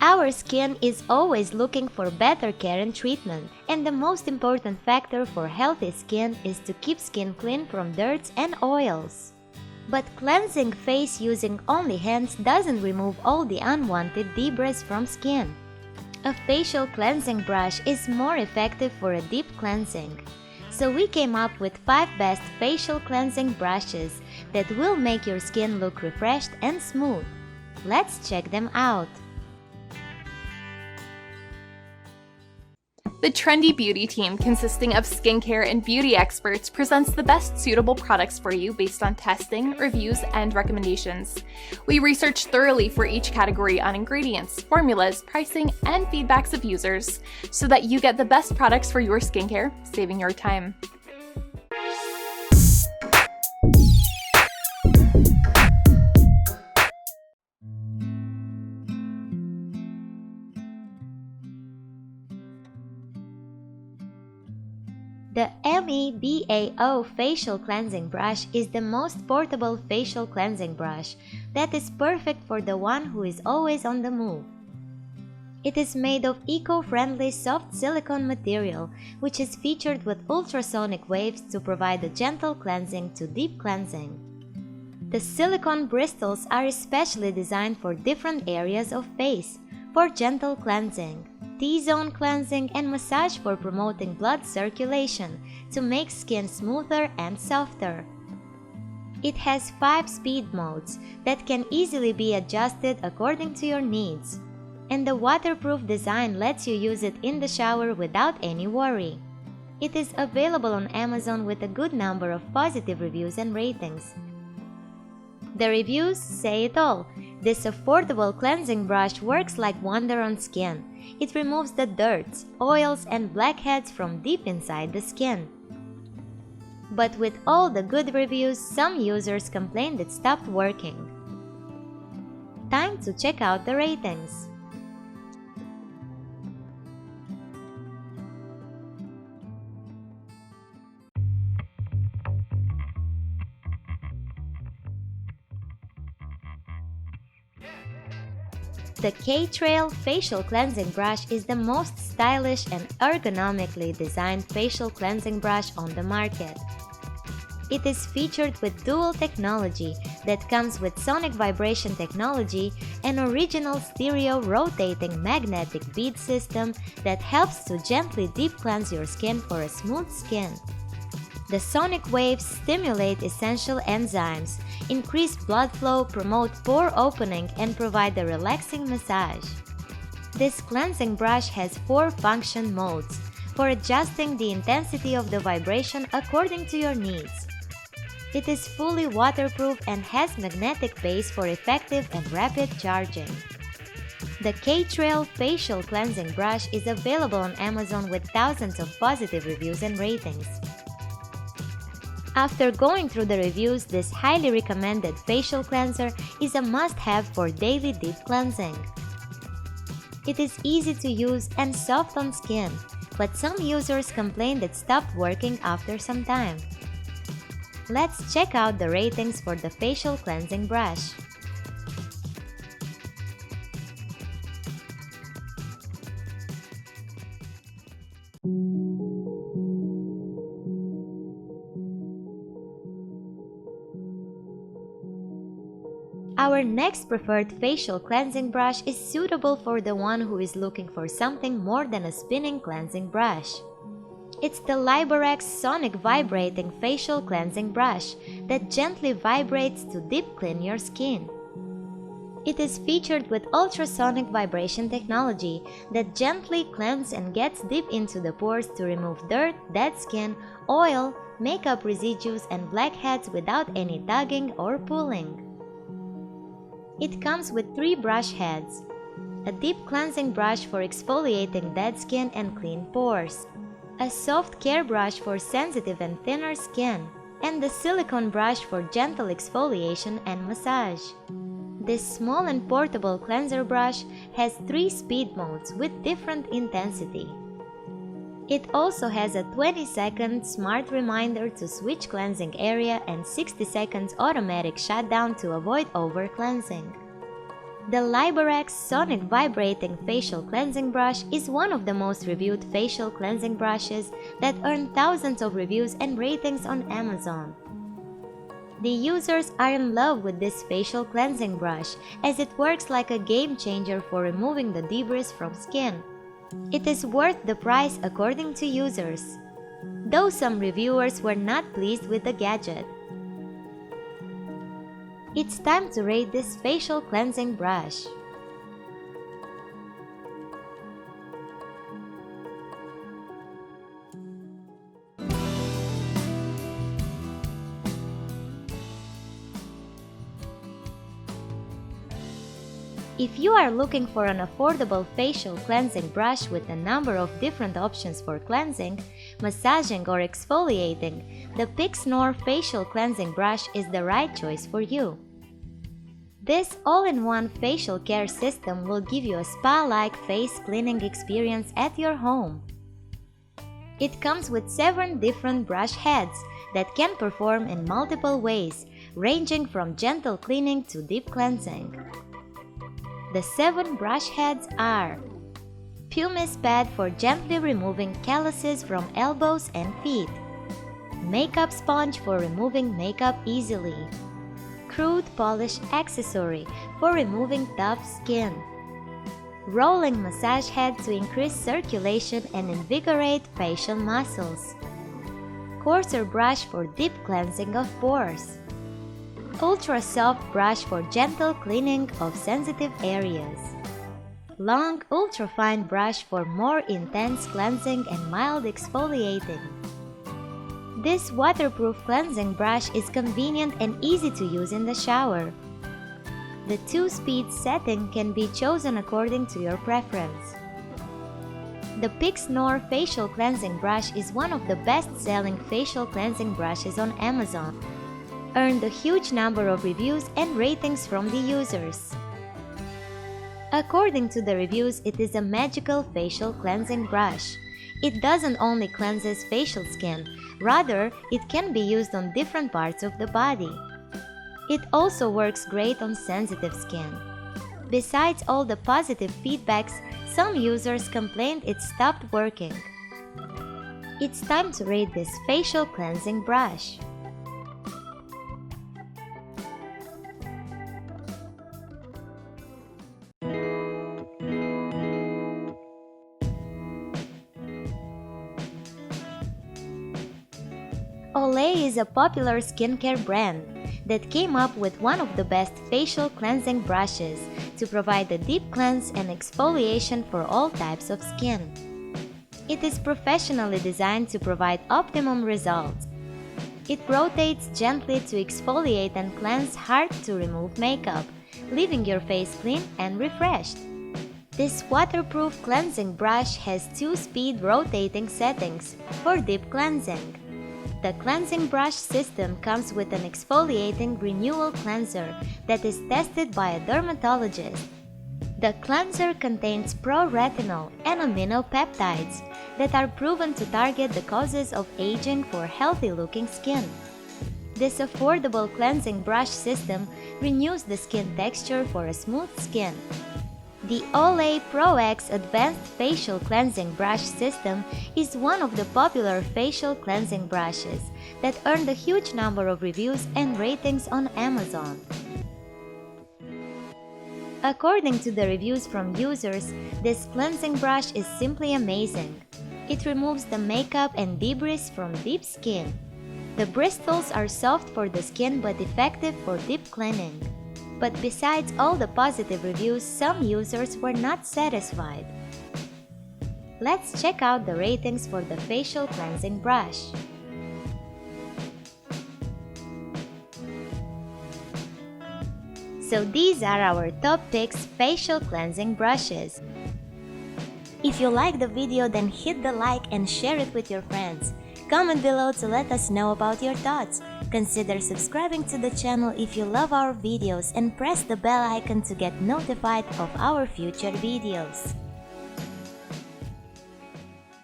Our skin is always looking for better care and treatment, and the most important factor for healthy skin is to keep skin clean from dirt and oils. But cleansing face using only hands doesn't remove all the unwanted debris from skin. A facial cleansing brush is more effective for a deep cleansing. So we came up with 5 best facial cleansing brushes that will make your skin look refreshed and smooth. Let's check them out. The Trendy Beauty team, consisting of skincare and beauty experts, presents the best suitable products for you based on testing, reviews, and recommendations. We research thoroughly for each category on ingredients, formulas, pricing, and feedbacks of users so that you get the best products for your skincare, saving your time. The MEBAO facial cleansing brush is the most portable facial cleansing brush that is perfect for the one who is always on the move. It is made of eco-friendly soft silicone material, which is featured with ultrasonic waves to provide a gentle cleansing to deep cleansing. The silicone bristles are especially designed for different areas of face, for gentle cleansing, T-zone cleansing, and massage for promoting blood circulation to make skin smoother and softer. It has 5 speed modes that can easily be adjusted according to your needs, and the waterproof design lets you use it in the shower without any worry. It is available on Amazon with a good number of positive reviews and ratings. The reviews say it all. This affordable cleansing brush works like wonder on skin. It removes the dirt, oils, and blackheads from deep inside the skin. But with all the good reviews, some users complained it stopped working. Time to check out the ratings. The Ktrail facial cleansing brush is the most stylish and ergonomically designed facial cleansing brush on the market. It is featured with dual technology that comes with sonic vibration technology and original stereo rotating magnetic bead system that helps to gently deep cleanse your skin for a smooth skin. The sonic waves stimulate essential enzymes, increase blood flow, promote pore opening, and provide a relaxing massage. This cleansing brush has 4 function modes for adjusting the intensity of the vibration according to your needs. It is fully waterproof and has magnetic base for effective and rapid charging. The Ktrail facial cleansing brush is available on Amazon with thousands of positive reviews and ratings. After going through the reviews, this highly recommended facial cleanser is a must-have for daily deep cleansing. It is easy to use and soft on skin, but some users complained it stopped working after some time. Let's check out the ratings for the facial cleansing brush. Our next preferred facial cleansing brush is suitable for the one who is looking for something more than a spinning cleansing brush. It's the Liberex Sonic Vibrating Facial Cleansing Brush that gently vibrates to deep clean your skin. It is featured with ultrasonic vibration technology that gently cleanses and gets deep into the pores to remove dirt, dead skin, oil, makeup residues, and blackheads without any tugging or pulling. It comes with 3 brush heads, a deep cleansing brush for exfoliating dead skin and clean pores, a soft care brush for sensitive and thinner skin, and the silicone brush for gentle exfoliation and massage. This small and portable cleanser brush has 3 speed modes with different intensity. It also has a 20-second smart reminder to switch cleansing area and 60 seconds automatic shutdown to avoid over-cleansing. The Liberex Sonic Vibrating Facial Cleansing Brush is one of the most reviewed facial cleansing brushes that earn thousands of reviews and ratings on Amazon. The users are in love with this facial cleansing brush as it works like a game changer for removing the debris from skin. It is worth the price according to users, though some reviewers were not pleased with the gadget. It's time to rate this facial cleansing brush. If you are looking for an affordable facial cleansing brush with a number of different options for cleansing, massaging or exfoliating, the PIXNOR facial cleansing brush is the right choice for you. This all-in-one facial care system will give you a spa-like face cleaning experience at your home. It comes with 7 different brush heads that can perform in multiple ways, ranging from gentle cleaning to deep cleansing. The 7 brush heads are: pumice pad for gently removing calluses from elbows and feet, makeup sponge for removing makeup easily, crude polish accessory for removing tough skin, rolling massage head to increase circulation and invigorate facial muscles, coarser brush for deep cleansing of pores, ultra soft brush for gentle cleaning of sensitive areas, long ultra-fine brush for more intense cleansing and mild exfoliating. This waterproof cleansing brush is convenient and easy to use in the shower. The 2-speed setting can be chosen according to your preference. The PIXNOR facial cleansing brush is one of the best-selling facial cleansing brushes on Amazon. Earned a huge number of reviews and ratings from the users. According to the reviews, it is a magical facial cleansing brush. It doesn't only cleanses facial skin, rather, it can be used on different parts of the body. It also works great on sensitive skin. Besides all the positive feedbacks, some users complained it stopped working. It's time to rate this facial cleansing brush. Olay is a popular skincare brand that came up with one of the best facial cleansing brushes to provide a deep cleanse and exfoliation for all types of skin. It is professionally designed to provide optimum results. It rotates gently to exfoliate and cleanse hard to remove makeup, leaving your face clean and refreshed. This waterproof cleansing brush has 2-speed rotating settings for deep cleansing. The cleansing brush system comes with an exfoliating renewal cleanser that is tested by a dermatologist. The cleanser contains pro-retinol and aminopeptides that are proven to target the causes of aging for healthy-looking skin. This affordable cleansing brush system renews the skin texture for a smooth skin. The Olay Pro X Advanced Facial Cleansing Brush System is one of the popular facial cleansing brushes that earned a huge number of reviews and ratings on Amazon. According to the reviews from users, this cleansing brush is simply amazing. It removes the makeup and debris from deep skin. The bristles are soft for the skin but effective for deep cleaning. But besides all the positive reviews, some users were not satisfied. Let's check out the ratings for the facial cleansing brush. So these are our top picks facial cleansing brushes. If you like the video, then hit the like and share it with your friends. Comment below to let us know about your thoughts. Consider subscribing to the channel if you love our videos and press the bell icon to get notified of our future videos.